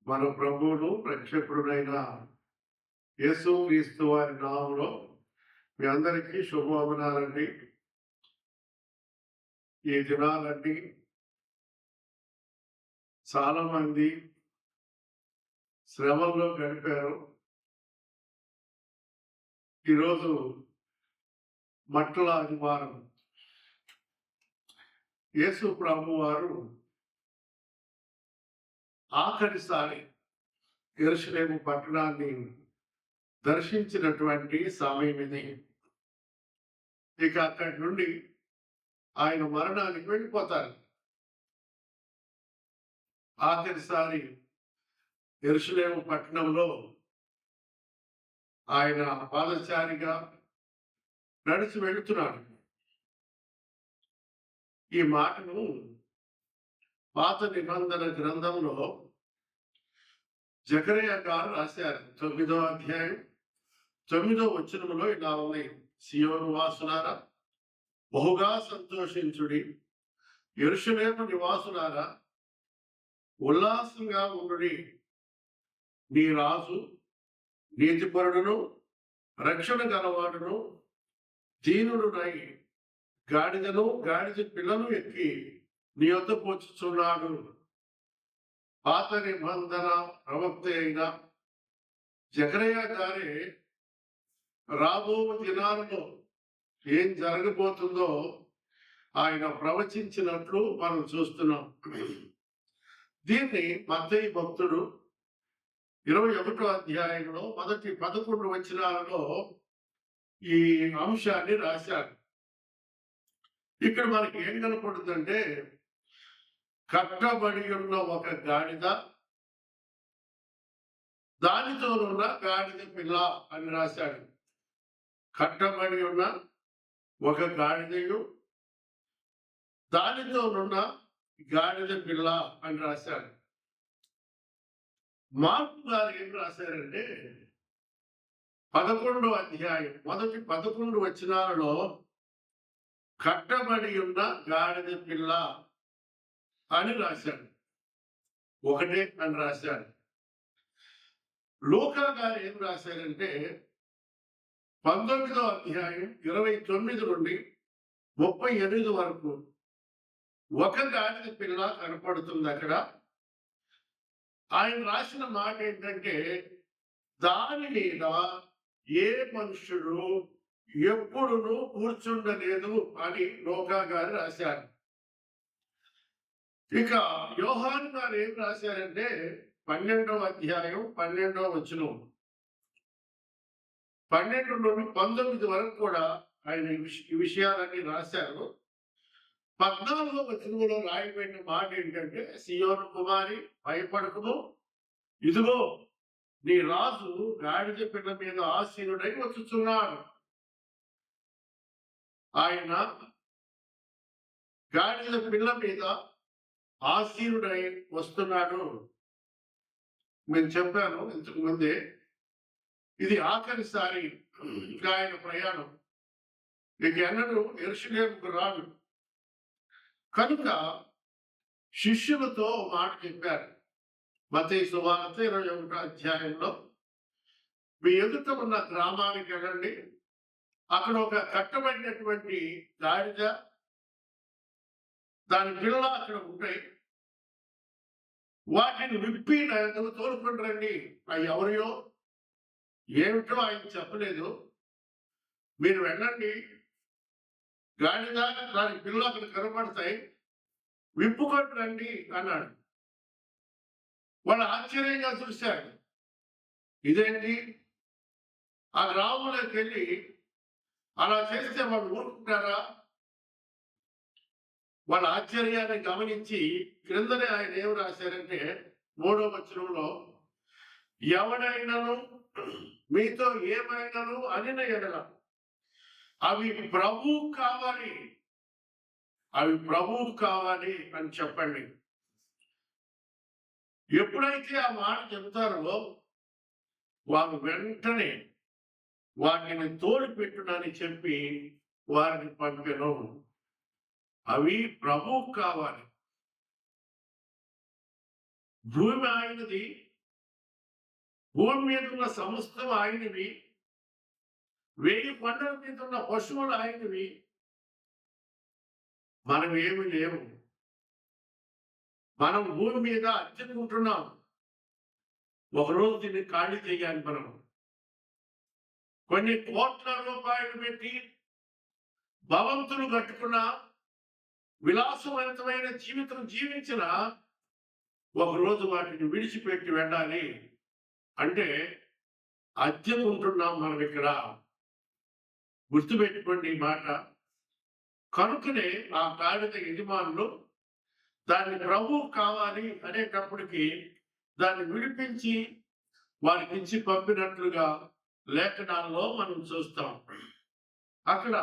మన ప్రభువును రక్షకుడునైన యేసుక్రీస్తు వారి నామములో మీ అందరికీ శుభవందనాలండి. ఈ దినాలన్నీ చాలా మంది శ్రమల్లో గడిపారు. ఈరోజు మట్టల ఆదివారం. యేసు ప్రభు వారు ఆఖరిసారి యెరూషలేము పట్టణాన్ని దర్శించినటువంటి సమయం ఇది. ఇక అక్కడి నుండి ఆయన మరణానికి వెళ్ళిపోతారు. ఆఖరిసారి యెరూషలేము పట్టణంలో ఆయన పాదచారిగా నడిచి వెళుతున్నాడు. ఈ మాటను పాత నిబంధన గ్రంథంలో జకరియా గారు రాశారు. 9వ అధ్యాయం 9వ వచనములో ఇలా ఉంది: సియోను వాసులారా బహుగా సంతోషించుడి, యెరూషలేము నివాసులారా ఉల్లాసంగా ఉండుడి. నీ రాజు నీతిపరుడును రక్షణ గలవాడును దీనుడునై గాడిదను గాడిద పిల్లను ఎక్కి నీ వద్దకు వచ్చుచున్నాడు. పాత నిబంధన ప్రవక్త అయిన జకరియా గారే రాబో దినాలలో ఏం జరగబోతుందో ఆయన ప్రవచించినట్లు మనం చూస్తున్నాం. దీన్ని మత్తయి భక్తుడు 21వ అధ్యాయంలో మొదటి 11 వచనాలలో ఈ అంశాన్ని రాశారు. ఇక్కడ మనకి ఏం కనపడుతుందంటే, కట్టబడి ఉన్న ఒక గాడిద, దానితోనున్న గాడిద పిల్ల అని రాశాడు. కట్టబడి ఉన్న ఒక గాడిదయు దానితోనున్న గాడిద పిల్ల అని రాశాడు. మార్కు గారు ఏం రాశారంటే, 11వ అధ్యాయం మొదటి 11 వచనాలలో కట్టబడి ఉన్న గాడిద పిల్ల అని రాశాడు. ఒకటే అని రాశాడు. లూకా గారు ఏం రాశారంటే, 19వ అధ్యాయం 29 నుండి 38 వరకు ఒక గాడిద పిల్ల కనపడుతుంది. అక్కడ ఆయన రాసిన మాట ఏంటంటే, దాని మీద ఏ మనుషుడు ఎప్పుడునూ కూర్చుండలేదు అని లూకా గారు రాశారు. ఇక యోహాను గారు ఏం రాశారంటే, 12వ అధ్యాయం 12వ వచనం 12 నుండి 19 వరకు కూడా ఆయన ఈ విషయాలన్నీ రాశారు. 14వ వచనంలో రాయబడిన మాట ఏంటంటే, సియోను కుమారి భయపడకుము, ఇదిగో నీ రాజు గాడిద పిల్ల మీద ఆసీనుడై వచ్చుచున్నాడు. ఆయన గాడిద పిల్ల మీద ఆసీనుడై వస్తున్నాడు. నేను చెప్పాను ఇంతకు ముందే, ఇది ఆఖరిసారి ఇంకా ఆయన ప్రయాణం. ఇక ఎన్నడూ యెరూషలేముకు రాడు. కనుక శిష్యులతో మాట చెప్పారు. మత్తయి సువార్త 21వ అధ్యాయంలో, మీ ఎదుట ఉన్న గ్రామానికి వెళ్ళండి, అక్కడ ఒక కట్టబడినటువంటి గాడిద దాని పిల్ల అక్కడ ఉంటాయి, వాటిని విప్పి నా ఎందుకు తోలుకొని రండి. అవి ఎవరియో ఏమిటో ఆయన చెప్పలేదు. మీరు వెళ్ళండి, గాడిద దాని పిల్ల అక్కడ కనపడతాయి, విప్పుకొని రండి అన్నాడు. వాళ్ళు ఆశ్చర్యంగా చూశారు. ఇదేంటి, ఆ గ్రామంలోకి వెళ్ళి అలా చేస్తే వాళ్ళు ఊరుకుంటారా? వాళ్ళ ఆశ్చర్యాన్ని గమనించి క్రిందనే ఆయన ఏం రాశారంటే, 3వ వచనంలో, ఎవడైనాను మీతో ఏమైనాను అనిన ఎడల అవి ప్రభువు కావాలి, అవి ప్రభువు కావాలి అని చెప్పండి. ఎప్పుడైతే ఆ మాట చెబుతారో వారు వెంటనే వాటిని తోడిపెట్టునని చెప్పి వారిని పంపెను. అవి ప్రభువు కావాలి. భూమి ఆయనది, భూమి మీద ఉన్న సమస్తం ఆయనవి, 1000 కొండల మీద ఉన్న పశువులు ఆయనవి. మనం ఏమి లేవు. మనం భూమి మీద అద్దెకుంటున్నాం. ఒకరోజు దీన్ని ఖాళీ చేయాలి. మనం కొన్ని కోట్ల రూపాయలు పెట్టి భవంతులు కట్టుకున్న, విలాసవంతమైన జీవితం జీవించిన, ఒకరోజు వాటిని విడిచిపెట్టి వెళ్ళాలి అంటే అద్దెకుంటున్నాం మనం ఇక్కడ. గుర్తుపెట్టుకోండి ఈ మాట. కనుకనే ఆ గాడిద యజమానులు దాన్ని ప్రభువు కావాలి అనేటప్పటికి దాన్ని విడిపించి వారికి ఇచ్చి పంపినట్లుగా లేఖనాల్లో మనం చూస్తాం. అక్కడ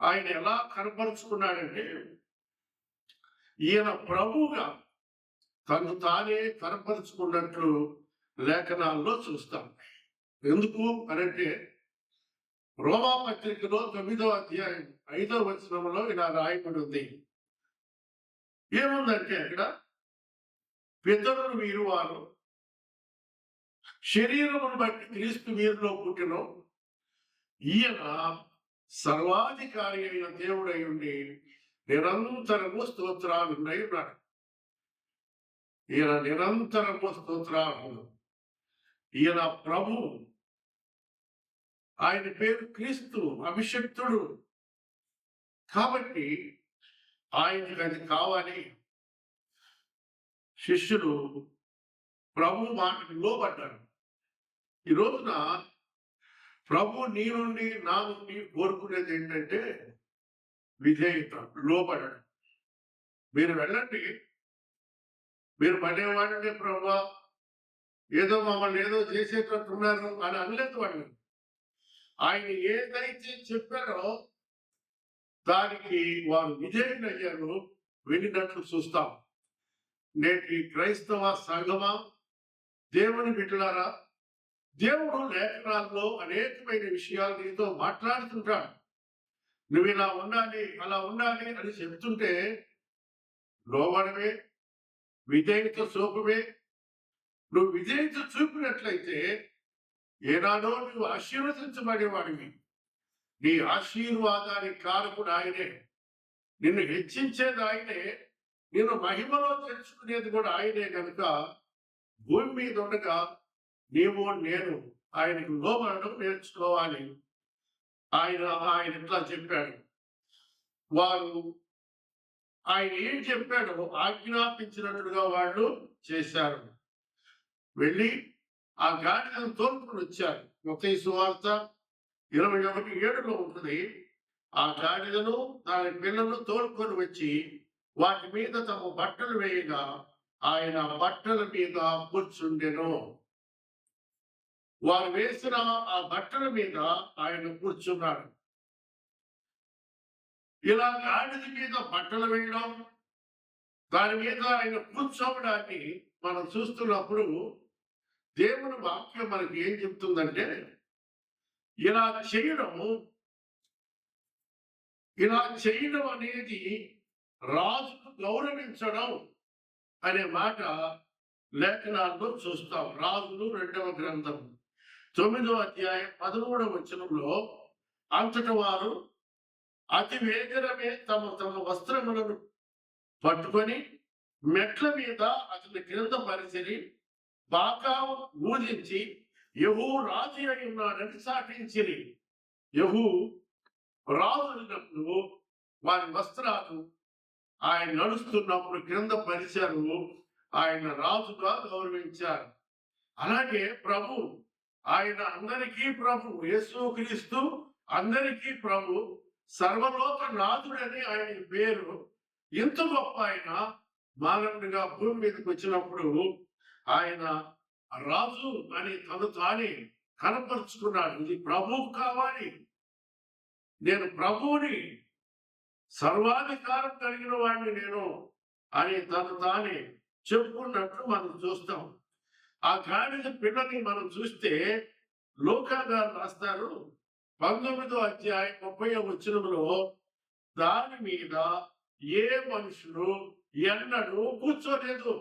ఆయన ఎలా కనపరుచుకున్నాడంటే, ఈయన ప్రభువుగా తను తానే కనపరుచుకున్నట్లు లేఖనాల్లో చూస్తాం. ఎందుకు అనంటే, రోమా పత్రికలో 9వ అధ్యాయం 5వ వచనంలో ఇలా రాయబడి ఉంది. ఏముందంటే అక్కడ, పితరులు వీరువారు, శరీరమును బట్టి క్రీస్తు వీరిలో పుట్టిన ఈయన సర్వాధికారి అయిన దేవుడై ఉండి నిరంతరము స్తోత్రాలు ఉన్నాడు. ఈయన నిరంతరము స్తోత్రాలు. ఈయన ప్రభు. ఆయన పేరు క్రీస్తు, అభిషక్తుడు. కాబట్టి ఆయనకి అది కావాలి. శిష్యులు ప్రభు మాటకు లోబడ్డారు. ఈ రోజున ప్రభు నీ నుండి నా నుండి కోరుకునేది ఏంటంటే విధేయత, లోబడడం. మీరు వెళ్ళండి, మీరు పడేవాడంటే ప్రభు ఏదో మమ్మల్ని ఏదో చేసేటట్టున్నారు అని అనలేదు వాళ్ళు. ఆయన ఏదైతే చెప్పారో దానికి వారు విధేయులయ్యారు, వెళ్ళినట్లు చూస్తాం. నేటి క్రైస్తవ సంఘమా, దేవుని బిడ్డలారా, దేవుడు లేఖనాల్లో అనేకమైన విషయాలు నీతో మాట్లాడుతుంటాడు. నువ్వు ఇలా ఉండాలి, అలా ఉండాలి అని చెప్తుంటే లోబడమే, విధేయత చూపమే. నువ్వు విధేయత చూపినట్లయితే ఏనాడో నువ్వు ఆశీర్వదించబడేవాడివి. నీ ఆశీర్వాదానికి కారకుడు ఆయనే. నిన్ను హెచ్చించేది ఆయనే, నిన్ను మహిమలో తెలుసుకునేది కూడా ఆయనే. కనుక భూమి మీద ఉండగా నీవు నేను ఆయనకు లోబడడం నేర్చుకోవాలి. ఆయన ఇట్లా చెప్పాడు. వారు ఆయన ఏం చెప్పాడో ఆజ్ఞాపించినట్లుగా వాళ్ళు చేశారు. వెళ్ళి ఆ గాడిదను తోలుకొని వచ్చారు. మత్తయి సువార్త 21:7 ఉంటుంది. ఆ గాడిదను దాని పిల్లలను తోలుకొని వచ్చి వాటి మీద తమ బట్టలు వేయగా ఆయన బట్టల మీద కూర్చుండెను. వారు వేసిన ఆ బట్టల మీద ఆయన కూర్చున్నాడు. ఇలా గాడిద మీద బట్టలు వేయడం, దాని మీద ఆయన కూర్చోవడాన్ని మనం చూస్తున్నప్పుడు దేవుని వాక్యం మనకి ఏం చెప్తుందంటే, ఇలా చేయడం అనేది రాజును గౌరవించడం అనే మాట లేఖనాల్లో చూస్తాం. రాజులు 2వ గ్రంథం 9వ అధ్యాయం 13వ వచనంలో, అంతటి వారు అతి వేగరమే తమ తమ వస్త్రములను పట్టుకొని మెట్ల మీద అతని క్రింద పరిచిరి, బాగా ఊదించి యెహూ రాజు అయి ఉన్నాడని సాటించిరి. యెహూ రాజున్నప్పుడు వారి వస్త్రాలు ఆయన నడుస్తున్నప్పుడు క్రింద పరిచారు, ఆయన రాజుగా గౌరవించారు. అలాగే ప్రభు, ఆయన అందరికీ ప్రభు, యేసుక్రీస్తు అందరికీ ప్రభు, సర్వలోక నాథుడని ఆయన పేరు. ఇంత గొప్ప ఆయన మానవుడిగా భూమి మీదకి వచ్చినప్పుడు ఆయన రాజు అని తను తానే కనపరుచుకున్నాడు. ఇది ప్రభువు కావాలి, నేను ప్రభువుని, సర్వాధికారం కలిగిన వాడిని నేను అని తను తానే చెప్పుకున్నట్లు మనం చూస్తాం. ఆ గాడిద పిల్లని మనం చూస్తే లూకా గారు రాస్తారు 19వ అధ్యాయం 30వ వచనంలో, దాని మీద ఏ మనుషులు ఎన్నడూ కూర్చోలేదు.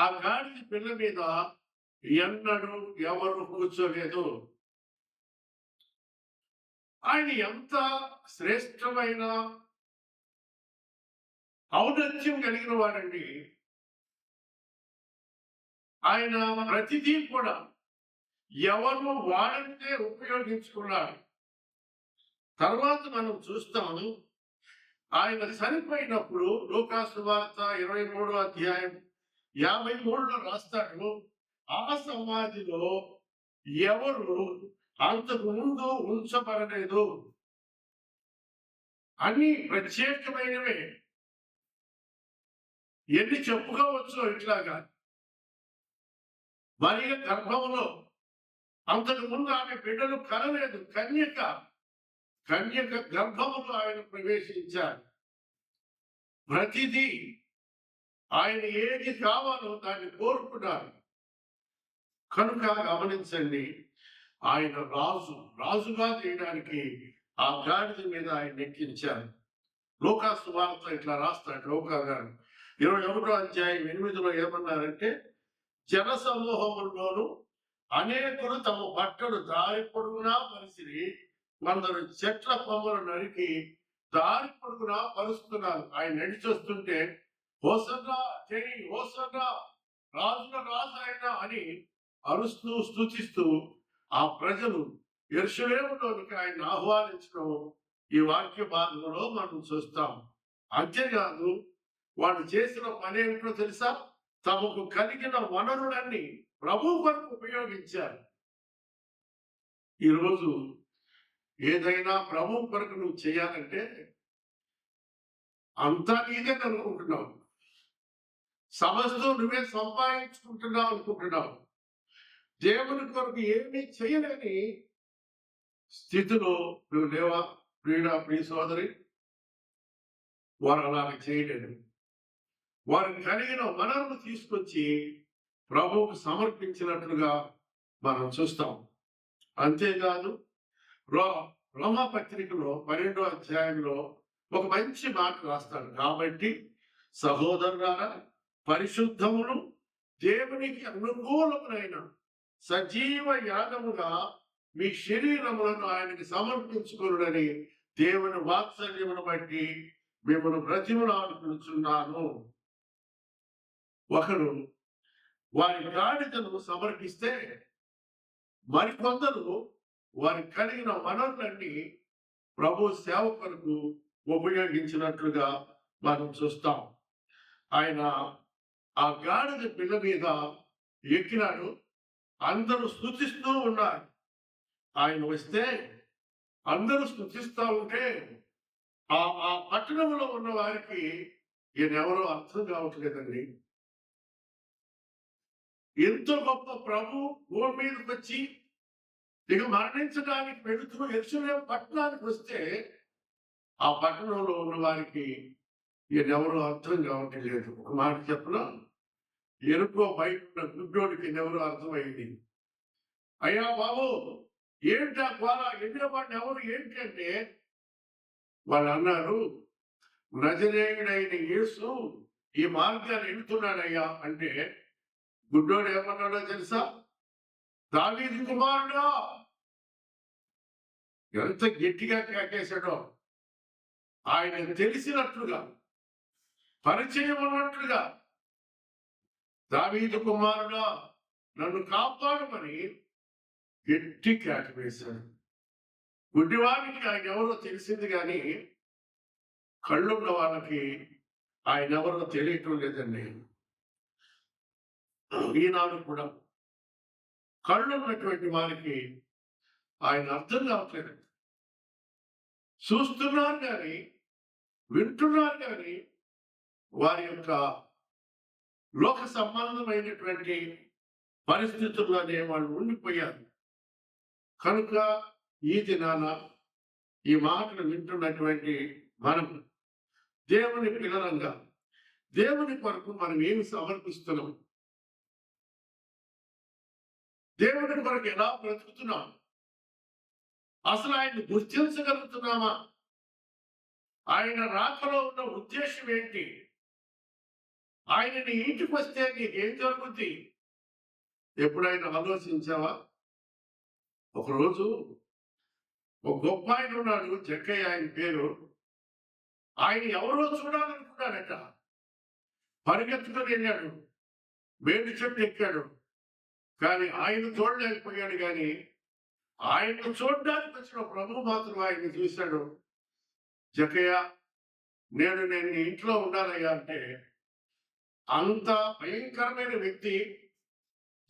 ఆ గాడిద పిల్ల మీద ఎన్నడూ ఎవరు కూర్చోలేదు. ఆయన ఎంత శ్రేష్టమైన ఔన్నత్యం కలిగిన వాడండి. ఆయన ప్రతిదీ కూడా ఎవరు వాడంటే ఉపయోగించుకున్నాడు. తర్వాత మనం చూస్తాము, ఆయన చనిపోయినప్పుడు లూకా సువార్త 23వ అధ్యాయం 53లో రాస్తాడు, ఆ సమాధిలో ఎవరు అంతకు ముందు ఉంచబడలేదు. అన్ని ప్రత్యేకమైనవే. ఎన్ని చెప్పుకోవచ్చో ఇట్లాగా. మరియ గర్భంలో అంతకు ముందు ఆమె బిడ్డలు కనలేదు. కన్యక గర్భములో ఆయన ప్రవేశించారు. ప్రతిదీ ఆయన ఏది కావాలో దాన్ని కోరుకున్నారు. కనుక గమనించండి, ఆయన రాజుగా చేయడానికి ఆ గాడిద మీద ఆయన ఎక్కించారు. లూకా సువార్త ఇట్లా రాస్తాడు లూకా గారు 21వ అధ్యాయం 8లో ఏమన్నారంటే, జన సమూహముల్లోనూ అనేకులు తమ బట్టలు దారి పొడుగునా పరిసిరి, కొందరు చెట్ల కొమ్మలు నరికి దారి పొడుగునా పరుస్తున్నారు. ఆయన నడిచొస్తుంటే హోసన్నా జై హోసన్నా, రాజుల రాజు ఆయన అని అరుస్తూ స్తుతిస్తూ ఆ ప్రజలు యెరూషలేములోనికి ఆయన ఆహ్వానించడం ఈ వాక్య భాగంలో మనం చూస్తాం. అంతేకాదు, వాడు చేసిన పని ఏమిటో తెలుసా? తమకు కలిగిన వనరులన్నీ ప్రభు కొరకు ఉపయోగించారు. ఈరోజు ఏదైనా ప్రభు కొరకు నువ్వు చేయాలంటే అంతా నీదే అనుకుంటున్నావు, సమస్తం నువ్వే సంపాదించుకుంటున్నావు అనుకుంటున్నావు. దేవుని కొరకు ఏమీ చేయలేని స్థితిలో నువ్వు లేవా ప్రియ సోదరి? వారు అలాగ చేయలేదు. వారికి కలిగిన వనరులు తీసుకొచ్చి ప్రభువుకు సమర్పించినట్లుగా మనం చూస్తాం. అంతేకాదు, రోమా పత్రికలో 12వ అధ్యాయంలో ఒక మంచి మాట రాస్తాడు. కాబట్టి సహోదరులారా, పరిశుద్ధమును దేవునికి అనుకూలములైన సజీవ యాగముగా మీ శరీరములను ఆయనకి సమర్పించుకొనుడని దేవుని వాత్సల్యమును బట్టి మిమ్మల్ని బ్రతిమలాడుతున్నాను. ఒకరు వారి గాడిదను సమర్పిస్తే మరికొందరు వారి కలిగిన వనరులన్నీ ప్రభు సేవ కొరకు ఉపయోగించినట్లుగా మనం చూస్తాం. ఆయన ఆ గాడిద పిల్ల మీద ఎక్కినాడు. అందరూ స్తుతిస్తూ ఉన్నారు. ఆయన వస్తే అందరూ స్తుతిస్తూ ఉంటే ఆ పట్టణంలో ఉన్న వారికి ఈయనెవరో అర్థం కావట్లేదండి. ఎంతో గొప్ప ప్రభు భూమి మీదకి వచ్చి ఇక మరణించడానికి వెళుతూ యెరూషలేము పట్టణానికి వస్తే ఆ పట్టణంలో ఉన్న వారికి ఈయనెవరో అర్థం కావట్లేదు. ఒక మాట చెప్పిన ఎరుకో బయట ఉన్న గుడ్డోడికి ఎవరో అర్థమైంది. అయ్యా బాబు, ఏంటి ఆ గోళ, ఎన్నోవాడిని ఎవరు ఏంటి అంటే, వాళ్ళు అన్నారు, నజరేయుడైన యేసు ఈ మార్గాన్ని వెళ్తున్నాడయ్యా అంటే, గుడ్డోడు ఏమన్నాడో తెలుసా? దావీదు కుమారుడా! ఎంత గట్టిగా కేకేశాడో. ఆయన తెలిసినట్లుగా, పరిచయం ఉన్నట్లుగా, దావీదు కుమారుడా నన్ను కాపాడమని గట్టి కేక వేశాడు. గుడ్డివాడికి ఆయన ఎవరో తెలిసింది కానీ కళ్ళున్న వాళ్ళకి ఆయన ఎవరో తెలియటం లేదండి. ఈనాడు కూడా కళ్ళున్నటువంటి వారికి ఆయన అర్థం కావట్లేదు. చూస్తున్నారు కానీ, వింటున్నారు కానీ వారి యొక్క లోక సంబంధమైనటువంటి పరిస్థితుల్లోనే వాళ్ళు ఉండిపోయారు. కనుక ఈ దినాన ఈ మాటలు వింటున్నటువంటి మనం దేవుని పిల్లలంగా దేవుని కొరకు మనం ఏమి సమర్పిస్తున్నాం? దేవుని కొరకు ఎలా బ్రతుకుతున్నాం? అసలు ఆయన్ని గుర్తించగలుగుతున్నామా? ఆయన రాకలో ఉన్న ఉద్దేశం ఏంటి? ఆయన నీ ఇంటికి వస్తే నీకేం జరుగుద్ది? ఎప్పుడైనా ఆలోచించావా? ఒకరోజు ఒక గొప్ప ఆయన ఉన్నాడు, జక్కయ్య ఆయన పేరు. ఆయన ఎవరో చూడాలనుకున్నాడట. పరిగెత్తుకొని వెళ్ళాడు, వేడి చెట్టు ఎక్కాడు. కానీ ఆయన చూడలేకపోయాడు. కానీ ఆయన్ను చూడడానికి వచ్చిన ప్రభు మాత్రం ఆయన్ని చూశాడు. జక్కయ్య, నేను నీ ఇంట్లో ఉండాలయ్యా అంటే, అంత భయంకరమైన వ్యక్తి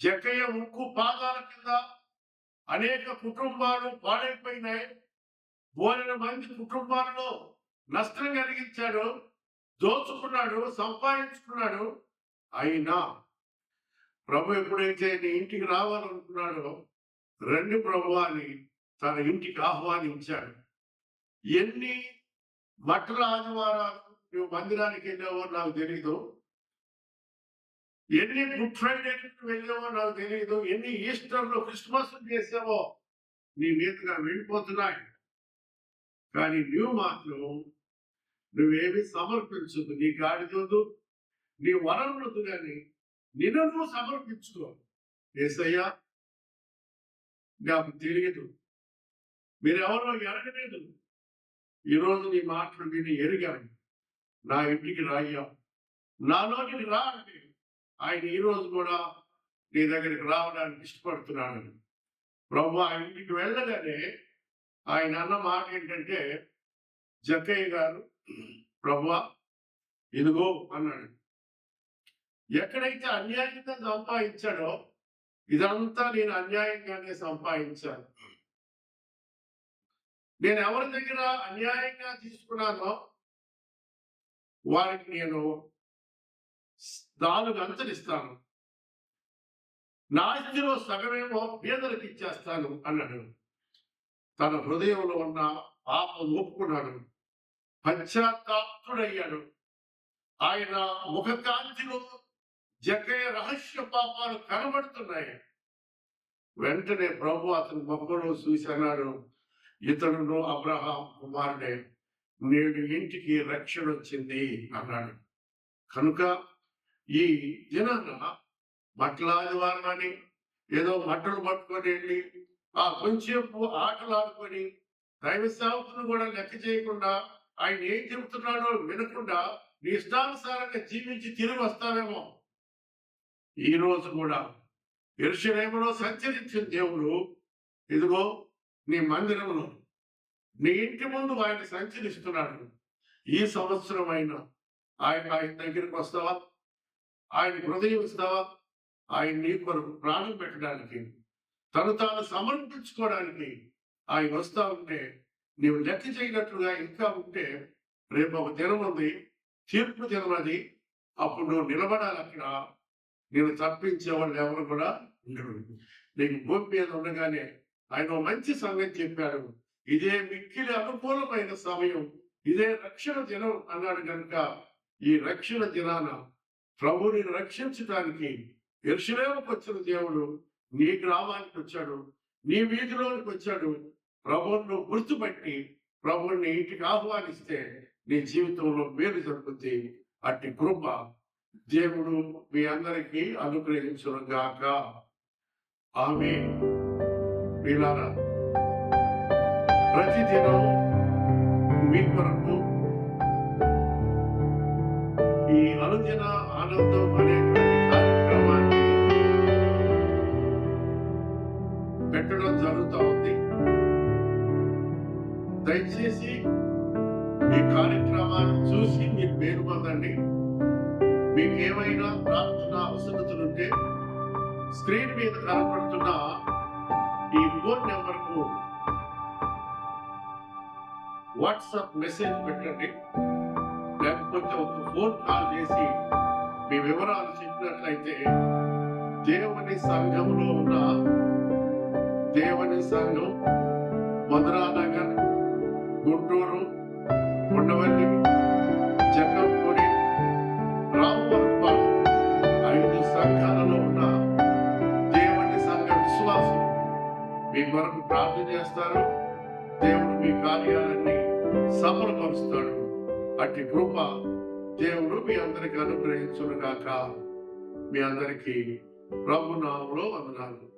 జక్కయ్య ముక్కు పాదాల కింద అనేక కుటుంబాలు పాడైపోయినాయి. బోలెడు మంది కుటుంబాలలో నష్టం కలిగించాడు, దోచుకున్నాడు, సంపాదించుకున్నాడు. అయినా ప్రభు ఎప్పుడైతే నీ ఇంటికి రావాలనుకున్నాడో, రండి ప్రభు అని తన ఇంటికి ఆహ్వానించాడు. ఎన్ని బట్టల ఆదివారాలు నువ్వు మందిరానికి వెళ్ళావో నాకు తెలీదు, ఎన్ని గుడ్ ఫ్రైడేకి వెళ్ళావో నాకు తెలియదు, ఎన్ని ఈస్టర్లో క్రిస్మస్ చేసావో నీ మీదుగా వెళ్ళిపోతున్నాయి. కానీ నువ్వు మాత్రం నువ్వేమి సమర్పించదు. నీ గాడిదొద్దు, నీ వరములొద్దు, కానీ నిన్ను నువ్వు సమర్పించుకో. యేసయ్యా, నాకు తెలియదు, మీరెవరో ఎరగలేదు, ఈరోజు నీ మాటలు విని ఎరిగాను, నా ఇంటికి రాయ్యా, నాలోనికి రా అంటే ఆయన ఈరోజు కూడా నీ దగ్గరికి రావడానికి ఇష్టపడుతున్నాడు. ప్రభు ఆయన ఇంటికి వెళ్ళగానే ఆయన అన్న మాట ఏంటంటే, జక్కయ్య గారు, ప్రభువా ఇదిగో అన్నాడు. ఎక్కడైతే అన్యాయంగా సంపాదించాడో, ఇదంతా నేను అన్యాయంగానే సంపాదించాను. నేను ఎవరి దగ్గర అన్యాయంగా తీసుకున్నానో వారికి నేను 4 అంతరిస్తాను, నా ఆస్తిలో సగమేమో పేదలకు ఇచ్చేస్తాను అన్నాడు. తన హృదయంలో ఉన్న పాపం ఒప్పుకున్నాడు, పశ్చాత్తాపుడయ్యాడు. ఆయన ముఖకాంతిలో జక్కయ్య రహస్య పాపాలు కనబడుతున్నాయి. వెంటనే ప్రభు అతని మొక్కలో చూసి అన్నాడు, ఇతడును అబ్రహాం కుమారుడే, నేడు ఇంటికి రక్షణ వచ్చింది అన్నాడు. కనుక ఈ దినాన బట్టల ఆదివారం అని ఏదో బట్టలు పట్టుకొని వెళ్ళి ఆ కొంచెంసేపు ఆటలు ఆడుకొని దైవ సేవకును కూడా లెక్క చేయకుండా ఆయన ఏం చెబుతున్నాడో వినకుండా నీ ఇష్టానుసారంగా జీవించి తిరిగి వస్తావేమో. ఈ రోజు కూడా యెరూషలేములో సంచరించిన దేవుడు ఇదిగో నీ మందిరంలో, నీ ఇంటి ముందు ఆయన సంచరిస్తున్నాడు. ఈ సంవత్సరం అయినా ఆయన దగ్గరికి వస్తావా? ఆయన హృదయం ఇస్తావా? ఆయన నీ కొరకు ప్రాణం పెట్టడానికి, తను తాను సమర్పించుకోవడానికి ఆయన వస్తా ఉంటే, నీవు లెక్క చేయనట్లుగా ఇంకా ఉంటే, రేపు ఒక దినం ఉంది, తీర్పు దినం అది. అప్పుడు నువ్వు నిలబడాలి అక్కడ. నేను తప్పించే వాళ్ళు ఎవరు కూడా ఉండరు. నీకు భూమి మీద ఉండగానే ఆయన మంచి సంగతి చెప్పాడు, ఇదే మిక్కిలి అనుకూలమైన సమయం, ఇదే రక్షణ దినం అన్నాడు. కనుక ఈ రక్షణ దినాన ప్రభుని రక్షించడానికి యెరూషలేముకు వచ్చిన దేవుడు నీ గ్రామానికి వచ్చాడు, నీ వీధిలోనికి వచ్చాడు. ప్రభువును గుర్తుపట్టి ప్రభుని ఇంటికి ఆహ్వానిస్తే నీ జీవితంలో మేలు జరుగుతుంది. అట్టి కృప దేవుడు మీ అందరికీ అనుగ్రహించును గాక. ఆమేన్. ప్రియులారా, ప్రతిదినం మీ కొరకు ఈ అనుదిన ఆనందం అనేటువంటి కార్యక్రమాన్ని పెట్టడం జరుగుతూ ఉంది. దయచేసి ఈ కార్యక్రమాన్ని చూసి మీరు మేలు పొందండి. మీకు ఏమైనా ప్రార్థన అవసరతలుంటే స్క్రీన్ మీద కనపడుతున్న ఈ ఫోన్ నెంబర్కు వాట్సాప్ మెసేజ్ పెట్టండి, లేకపోతే ఒక ఫోన్ కాల్ చేసి మీ వివరాలు చెప్పినట్లయితే దేవుని సంఘంలో ఉన్న దేవుని సంఘం మధురానగర్, గుంటూరు, ఉండవల్లి, జక్కంపూడి, రామవరపాడు 5 సంఘాలలో ఉన్న దేవుని సంఘ విశ్వాసం మీ కొరకు ప్రార్థన చేస్తారు. దేవుడు మీ కార్యాలన్నీ సఫలపరుస్తాడు. అట్టి కృప దేవుడు మీ అందరికి అనుగ్రహించును గాక. మీ అందరికీ ప్రభు నామములో వందనాలు.